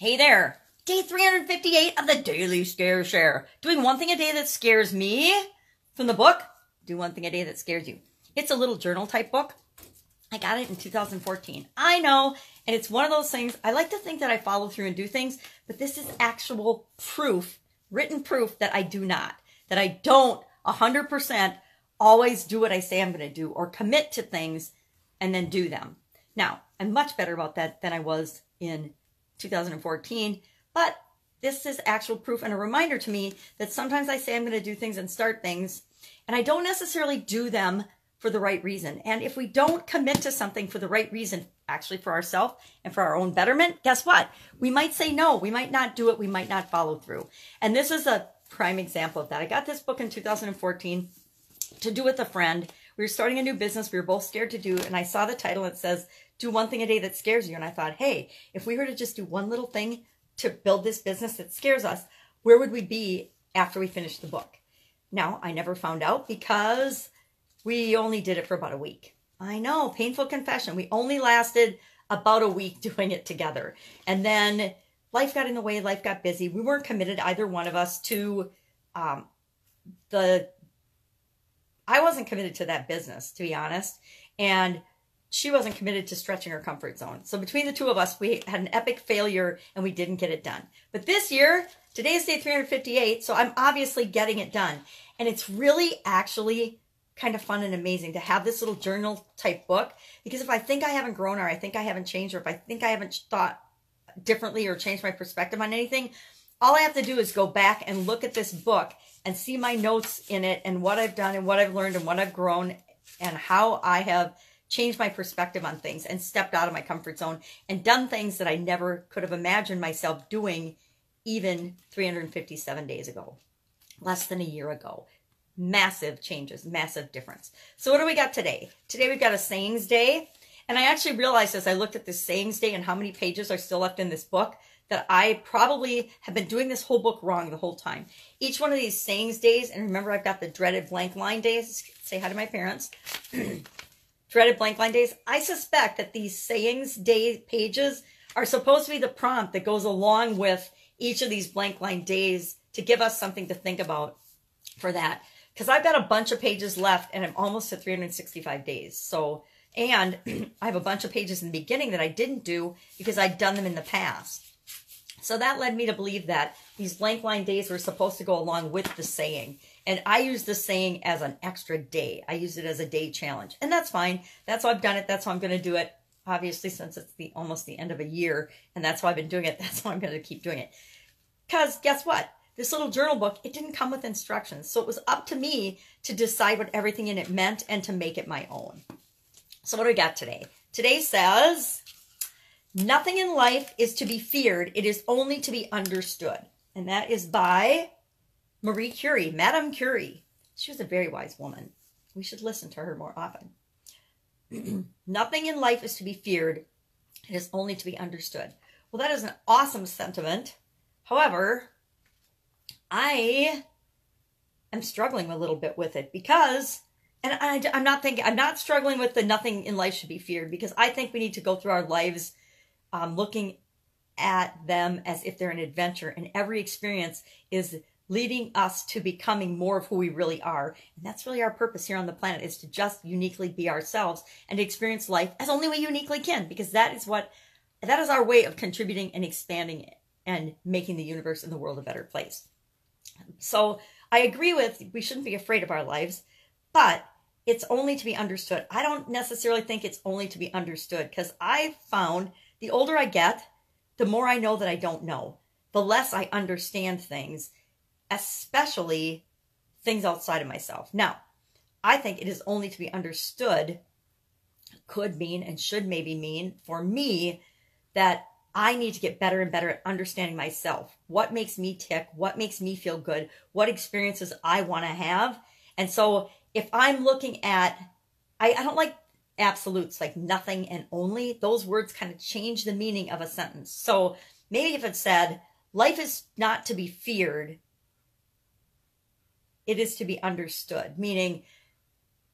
Hey there, day 358 of the Daily Scare Share. Doing one thing a day that scares me from the book, Do One Thing a Day That Scares You. It's a little journal type book. I got it in 2014. I know, and it's one of those things, I like to think that I follow through and do things, but this is actual proof, written proof that I do not, that I don't 100% always do what I say I'm going to do or commit to things and then do them. Now, I'm much better about that than I was in 2014, but this is actual proof and a reminder to me that sometimes I say I'm going to do things and start things, and I don't necessarily do them for the right reason. And if we don't commit to something for the right reason, actually for ourselves and for our own betterment, guess what? We might say no, we might not do it, we might not follow through. And this is a prime example of that. I got this book in 2014 to do with a friend. We were starting a new business we were both scared to do, and I saw the title and it says, Do One Thing a Day That Scares You. And I thought, hey, if we were to just do one little thing to build this business that scares us, where would we be after we finished the book? Now, I never found out because we only did it for about a week. I know, painful confession. We only lasted about a week doing it together. And then life got in the way, life got busy. We weren't committed, either one of us, to I wasn't committed to that business, to be honest. And she wasn't committed to stretching her comfort zone. So between the two of us, we had an epic failure and we didn't get it done. But this year, today is day 358, so I'm obviously getting it done. And it's really actually kind of fun and amazing to have this little journal type book, because if I think I haven't grown, or I think I haven't changed, or if I think I haven't thought differently or changed my perspective on anything, all I have to do is go back and look at this book and see my notes in it and what I've done and what I've learned and what I've grown and how I have changed my perspective on things and stepped out of my comfort zone and done things that I never could have imagined myself doing even 357 days ago, less than a year ago. Massive changes, massive difference. So what do we got today? Today we've got a sayings day. And I actually realized as I looked at this sayings day and how many pages are still left in this book that I probably have been doing this whole book wrong the whole time. Each one of these sayings days, and remember I've got the dreaded blank line days. Say hi to my parents. Dreaded blank line days. I suspect that these sayings day pages are supposed to be the prompt that goes along with each of these blank line days to give us something to think about for that. Because I've got a bunch of pages left and I'm almost at 365 days. So, and I have a bunch of pages in the beginning that I didn't do because I'd done them in the past. So that led me to believe that these blank line days were supposed to go along with the saying. And I use the saying as an extra day. I use it as a day challenge. And that's fine. That's how I've done it. That's how I'm going to do it. Obviously, since it's almost the end of a year, and that's how I've been doing it, that's how I'm going to keep doing it. Because guess what? This little journal book, it didn't come with instructions. So it was up to me to decide what everything in it meant and to make it my own. So what do we got today? Today says, nothing in life is to be feared. It is only to be understood. And that is by Marie Curie, Madame Curie. She was a very wise woman. We should listen to her more often. Nothing in life is to be feared. It is only to be understood. Well, that is an awesome sentiment. However, I am struggling a little bit with it because, and I'm not struggling with the nothing in life should be feared, because I think we need to go through our lives looking at them as if they're an adventure, and every experience is leading us to becoming more of who we really are. And that's really our purpose here on the planet, is to just uniquely be ourselves and to experience life as only we uniquely can, because that is our way of contributing and expanding and making the universe and the world a better place. So I agree with, we shouldn't be afraid of our lives, but it's only to be understood. I don't necessarily think it's only to be understood, because I found the older I get, the more I know that I don't know, the less I understand things, especially things outside of myself. Now, I think it is only to be understood could mean and should maybe mean for me that I need to get better and better at understanding myself. What makes me tick? What makes me feel good? What experiences I want to have? And so if I'm looking at, I don't like absolutes like nothing and only. Those words kind of change the meaning of a sentence. So maybe if it said, life is not to be feared, it is to be understood. Meaning,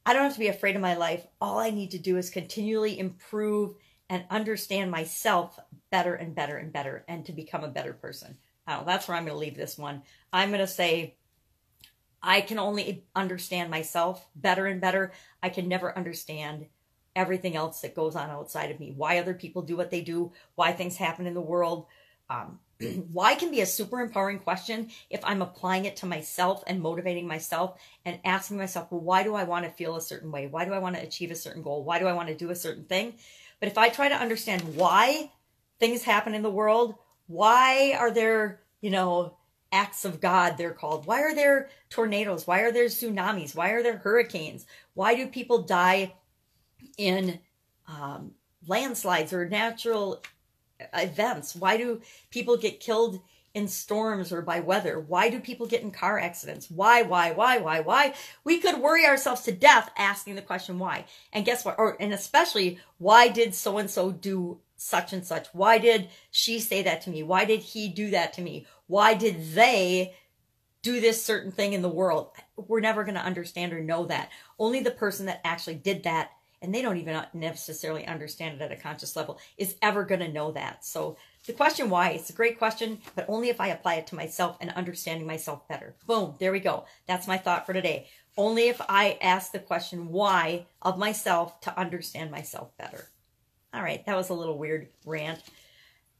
I don't have to be afraid of my life. All I need to do is continually improve and understand myself better and better and better and to become a better person. I don't know, that's where I'm going to leave this one. I'm going to say I can only understand myself better and better. I can never understand everything else that goes on outside of me. Why other people do what they do, why things happen in the world. Why can be a super empowering question if I'm applying it to myself and motivating myself and asking myself, well, why do I want to feel a certain way? Why do I want to achieve a certain goal? Why do I want to do a certain thing? But if I try to understand why things happen in the world, why are there, acts of God, they're called? Why are there tornadoes? Why are there tsunamis? Why are there hurricanes? Why do people die in landslides or natural events? Why do people get killed in storms or by weather? Why do people get in car accidents? Why? We could worry ourselves to death asking the question why. And guess what? And especially, why did so-and-so do such and such? Why did she say that to me? Why did he do that to me? Why did they do this certain thing in the world? We're never going to understand or know that. Only the person that actually did that, and they don't even necessarily understand it at a conscious level, is ever going to know that. So the question why, it's a great question, but only if I apply it to myself and understanding myself better. Boom, there we go. That's my thought for today. Only if I ask the question why of myself to understand myself better. All right, that was a little weird rant.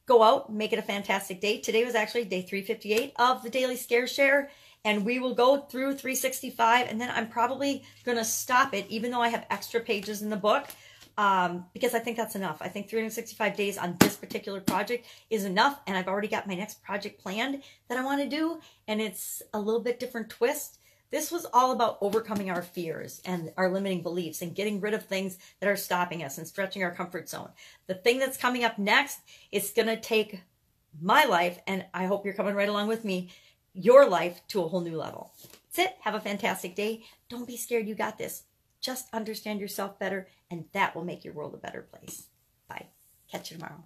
Go out, make it a fantastic day. Today was actually day 358 of the Daily Scare Share. And we will go through 365, and then I'm probably going to stop it, even though I have extra pages in the book, because I think that's enough. I think 365 days on this particular project is enough, and I've already got my next project planned that I want to do, and it's a little bit different twist. This was all about overcoming our fears and our limiting beliefs and getting rid of things that are stopping us and stretching our comfort zone. The thing that's coming up next is going to take my life, and I hope you're coming right along with me, your life to a whole new level. That's it. Have a fantastic day. Don't be scared. You got this. Just understand yourself better, and that will make your world a better place. Bye. Catch you tomorrow.